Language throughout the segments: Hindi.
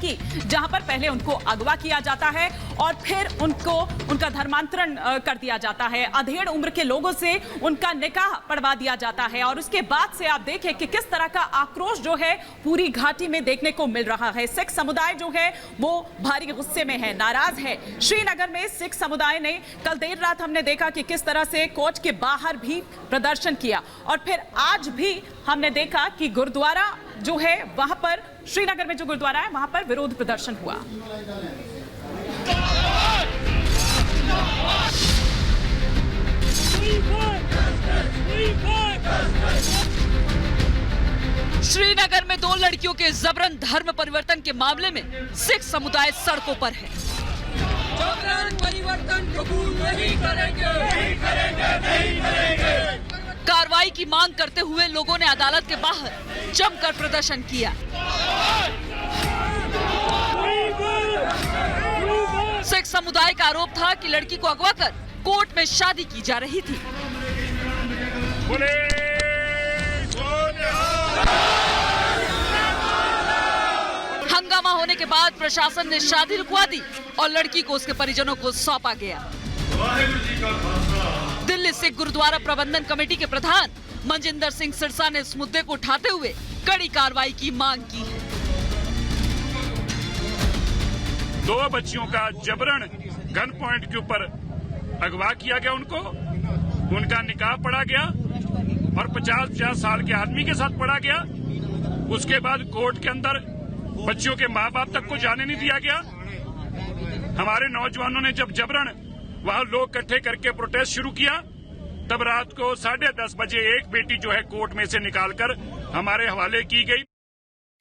लड़की, जहां पर पहले उनको अगवा किया जाता है और फिर उनका धर्मांतरण कर दिया जाता है। अधेड़ उम्र के लोगों से उनका निकाह पढ़वा दिया जाता है और उसके बाद से आप देखें कि किस तरह का आक्रोश जो है पूरी घाटी में देखने को मिल रहा है। सिख समुदाय जो है वो भारी गुस्से में है, नाराज है। श्रीनगर में सिख समुदाय ने कल देर रात हमने देखा कि किस तरह से कोर्ट के बाहर भी प्रदर्शन किया और फिर आज भी हमने देखा कि गुरुद्वारा जो है वहां पर, श्रीनगर में जो गुरुद्वारा है वहां पर विरोध प्रदर्शन हुआ। श्रीनगर में 2 लड़कियों के जबरन धर्म परिवर्तन के मामले में सिख समुदाय सड़कों पर है। जबरन परिवर्तन कबूल नहीं करेंगे, नहीं करेंगे, नहीं करेंगे। कार्रवाई की मांग करते हुए लोगों ने अदालत के बाहर जमकर प्रदर्शन किया। सिख समुदाय का आरोप था कि लड़की को अगवा कर कोर्ट में शादी की जा रही थी। हंगामा होने के बाद प्रशासन ने शादी रुकवा दी और लड़की को उसके परिजनों को सौंपा गया। दिल्ली सिख गुरुद्वारा प्रबंधन कमेटी के प्रधान मनजिंदर सिंह सिरसा ने इस मुद्दे को उठाते हुए कड़ी कार्रवाई की मांग की है। 2 बच्चियों का जबरन गन पॉइंट के ऊपर अगवा किया गया, उनका निकाह पढ़ा गया और 50-50 साल के आदमी के साथ पढ़ा गया। उसके बाद कोर्ट के अंदर बच्चियों के माँ बाप तक को जाने नहीं दिया गया। हमारे नौजवानों ने जब जबरन वहां लोग इकट्ठे करके प्रोटेस्ट शुरू किया, तब रात को 10:30 बजे एक बेटी जो है कोर्ट में से निकालकर हमारे हवाले की गई।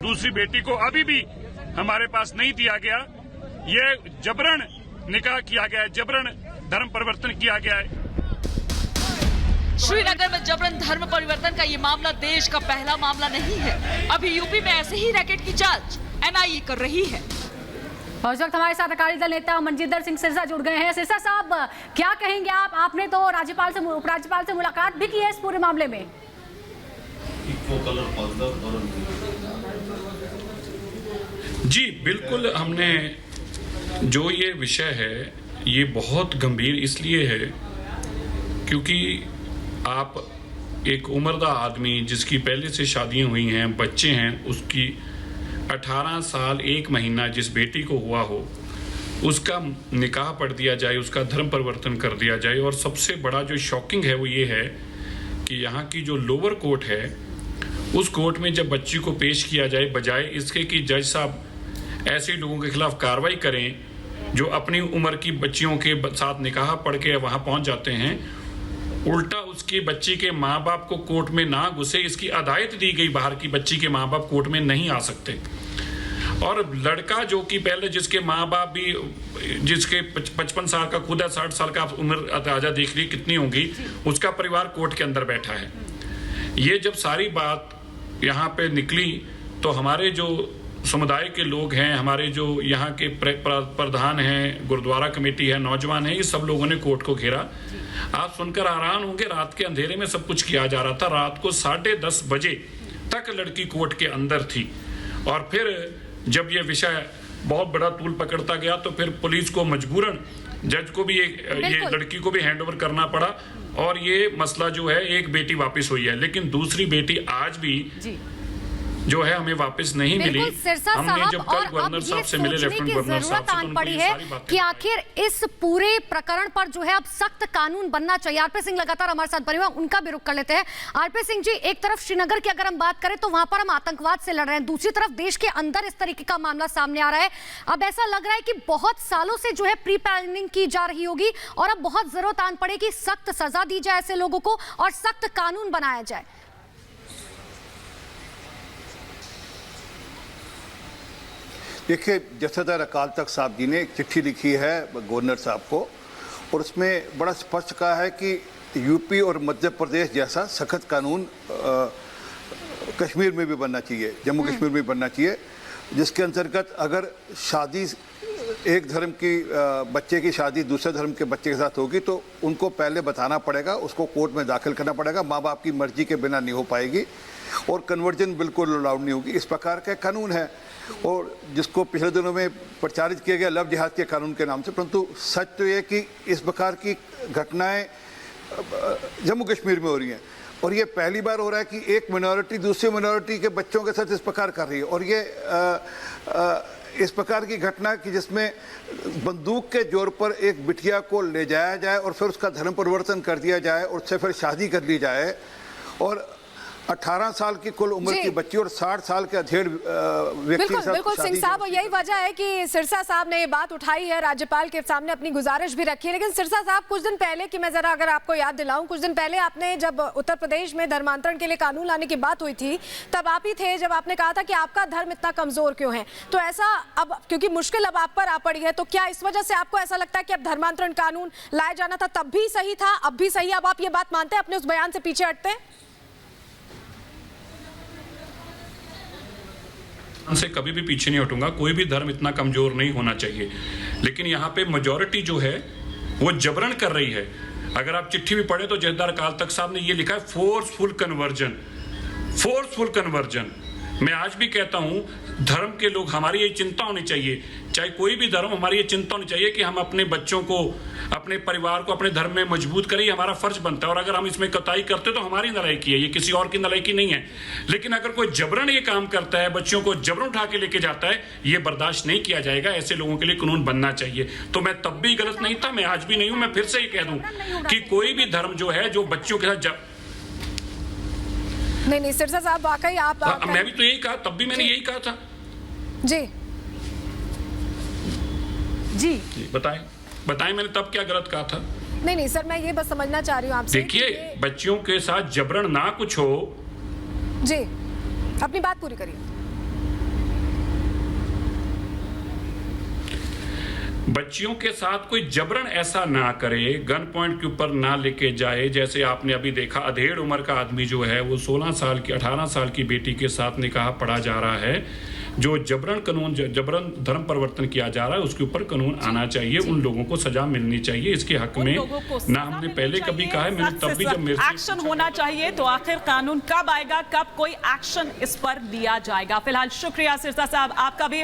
दूसरी बेटी को अभी भी हमारे पास नहीं दिया गया। ये जबरन निकाह किया गया है, जबरन धर्म परिवर्तन किया गया है। श्रीनगर में जबरन धर्म परिवर्तन का ये मामला देश का पहला मामला नहीं है। अभी यूपी में ऐसे ही रैकेट की जांच एनआईए कर रही है। और इस वक्त हमारे साथ अकाली दल नेता मनजिंदर सिंह सिरसा जुड़ गए हैं। सिरसा साहब, क्या कहेंगे आप? आपने तो राज्यपाल से, उपराज्यपाल से मुलाकात भी की है इस पूरे मामले में। जी बिल्कुल, हमने जो ये विषय है ये बहुत गंभीर इसलिए है क्योंकि आप एक उम्रदा आदमी जिसकी पहले से शादियां हुई हैं, बच्चे हैं, उसकी 18 साल 1 महीना जिस बेटी को हुआ हो उसका निकाह पढ़ दिया जाए, उसका धर्म परिवर्तन कर दिया जाए। और सबसे बड़ा जो शॉकिंग है वो ये है कि यहाँ की जो लोअर कोर्ट है उस कोर्ट में जब बच्ची को पेश किया जाए, बजाय इसके कि जज साहब ऐसे लोगों के खिलाफ कार्रवाई करें जो अपनी उम्र की बच्चियों के साथ निकाह पढ़ के वहाँ पहुँच जाते हैं, उल्टा उसकी बच्ची के माँ बाप को कोर्ट में ना घुसे इसकी हिदायत दी गई। बाहर की बच्ची के माँ बाप कोर्ट में नहीं आ सकते। और लड़का जो कि पहले जिसके माँ बाप भी, जिसके 55 साल का खुद है, 60 साल का उम्र अंदाजा देख ली कितनी होगी, उसका परिवार कोर्ट के अंदर बैठा है। ये जब सारी बात यहाँ पे निकली तो हमारे जो समुदाय के लोग हैं, हमारे जो यहाँ के प्रधान हैं, गुरुद्वारा कमेटी है, नौजवान हैं, ये सब लोगों ने कोर्ट को घेरा। आप सुनकर हैरान होंगे, रात के अंधेरे में सब कुछ किया जा रहा था। रात को 10:30 बजे तक लड़की कोर्ट के अंदर थी और फिर जब ये विषय बहुत बड़ा तूल पकड़ता गया तो फिर पुलिस को मजबूरन जज को भी ये लड़की को भी हैंडओवर करना पड़ा और ये मसला जो है, एक बेटी वापस हुई है, लेकिन दूसरी बेटी आज भी जो है हमें वापस नहीं मिली। हमने जब कल गवर्नर साहब से मिले, लेफ्टिनेंट गवर्नर साहब से, तो पड़ी है कि आखिर इस पूरे प्रकरण पर जो है अब सख्त कानून बनना चाहिए। आरपी सिंह लगातार हमारे साथ बने हुए, उनका भी रुख कर लेते हैं। आरपी सिंह जी, एक तरफ श्रीनगर की अगर हम बात करें तो वहां पर हम आतंकवाद से लड़ रहे हैं, दूसरी तरफ देश के अंदर इस तरीके का मामला सामने आ रहा है। अब ऐसा लग रहा है कि बहुत सालों से जो है प्री प्लानिंग की जा रही होगी और अब बहुत जरूरत आन पड़े कि सख्त सजा दी जाए ऐसे लोगों को और सख्त कानून बनाया जाए। देखिए, जथेदार अकाल तख्त साहब जी ने एक चिट्ठी लिखी है गवर्नर साहब को और उसमें बड़ा स्पष्ट कहा है कि यूपी और मध्य प्रदेश जैसा सख्त कानून कश्मीर में भी बनना चाहिए, जम्मू कश्मीर में भी बनना चाहिए, जिसके अंतर्गत अगर शादी एक धर्म की बच्चे की शादी दूसरे धर्म के बच्चे के साथ होगी तो उनको पहले बताना पड़ेगा, उसको कोर्ट में दाखिल करना पड़ेगा, माँ बाप की मर्जी के बिना नहीं हो पाएगी और कन्वर्जन बिल्कुल अलाउड नहीं होगी। इस प्रकार का कानून है और जिसको पिछले दिनों में प्रचारित किया गया लव जिहाद के कानून के नाम से, परंतु सच तो ये कि इस प्रकार की घटनाएं जम्मू कश्मीर में हो रही हैं और ये पहली बार हो रहा है कि एक मिनॉरिटी दूसरी मिनॉरिटी के बच्चों के साथ इस प्रकार कर रही है और ये इस प्रकार की घटना कि जिसमें बंदूक के जोर पर एक बिटिया को ले जाया जाए और फिर उसका धर्म परिवर्तन कर दिया जाए और उससे फिर शादी कर ली जाए और 18 साल की कुल उम्र की बच्ची और 60 साल के अधेड़ व्यक्ति के साथ बिल्कुल सिंह साहब, यही वजह है कि सिरसा साहब ने ये बात उठाई है, राज्यपाल के सामने अपनी गुजारिश भी रखी है। लेकिन सिरसा साहब, कुछ दिन पहले की मैं जरा अगर आपको याद दिलाऊं, कुछ दिन पहले आपने जब उत्तर प्रदेश में धर्मांतरण के लिए कानून लाने की बात हुई थी तब आप ही थे जब आपने कहा था कि आपका धर्म इतना कमजोर क्यों है। तो ऐसा अब क्योंकि मुश्किल अब आप पर आ पड़ी है, तो क्या इस वजह से आपको ऐसा लगता है कि अब धर्मांतरण कानून लाया जाना था तब भी सही था, अब भी सही, अब आप ये बात मानते हैं, अपने उस बयान से पीछे हटते हैं? से कभी भी पीछे नहीं हटूंगा, कोई भी धर्म इतना कमजोर नहीं होना चाहिए, लेकिन यहाँ पे मेजॉरिटी जो है वो जबरन कर रही है। अगर आप चिट्ठी भी पढ़े तो जथेदार अकाल तख्त साहब ने ये लिखा है फोर्सफुल कन्वर्जन, फोर्सफुल कन्वर्जन। मैं आज भी कहता हूं धर्म के लोग, हमारी ये चिंता होनी चाहिए, चाहे कोई भी धर्म, हमारी ये चिंता होनी चाहिए कि हम अपने बच्चों को, अपने परिवार को अपने धर्म में मजबूत करें, हमारा फर्ज बनता है। और अगर हम इसमें कताई करते तो हमारी नालायकी है, ये किसी और की नालायकी नहीं है। लेकिन अगर कोई जबरन ये काम करता है, बच्चों को जबरन उठा के लेके जाता है, ये बर्दाश्त नहीं किया जाएगा। ऐसे लोगों के लिए कानून बनना चाहिए। तो मैं तब भी गलत नहीं था, मैं आज भी नहीं हूं। मैं फिर से ये कह दूं कि कोई भी धर्म जो है जो बच्चों के साथ नहीं सिरसा साहब, वाकई आप मैं भी तो यही कहा, तब भी मैंने यही कहा था। जी जी बताएं मैंने तब क्या गलत कहा था? नहीं सर, मैं ये बस समझना चाह रही हूँ आपसे। देखिए, बच्चियों के साथ जबरन ना कुछ हो। जी, अपनी बात पूरी करिए। बच्चियों के साथ कोई जबरन ऐसा ना करे, गन पॉइंट के ऊपर ना लेके जाए। जैसे आपने अभी देखा, अधेड़ उम्र का आदमी जो है वो 16 साल की 18 साल की बेटी के साथ निकाह पढ़ा जा रहा है। जो जबरन कानून, जबरन धर्म परिवर्तन किया जा रहा है, उसके ऊपर कानून आना चाहिए। उन लोगों को सजा मिलनी चाहिए। इसके हक में ना हमने पहले कभी कहा है, मैंने तब भी जब मेरे एक्शन होना चाहिए। तो आखिर कानून कब आएगा, कब कोई एक्शन इस पर लिया जाएगा? फिलहाल शुक्रिया सिरसा साहब आपका भी।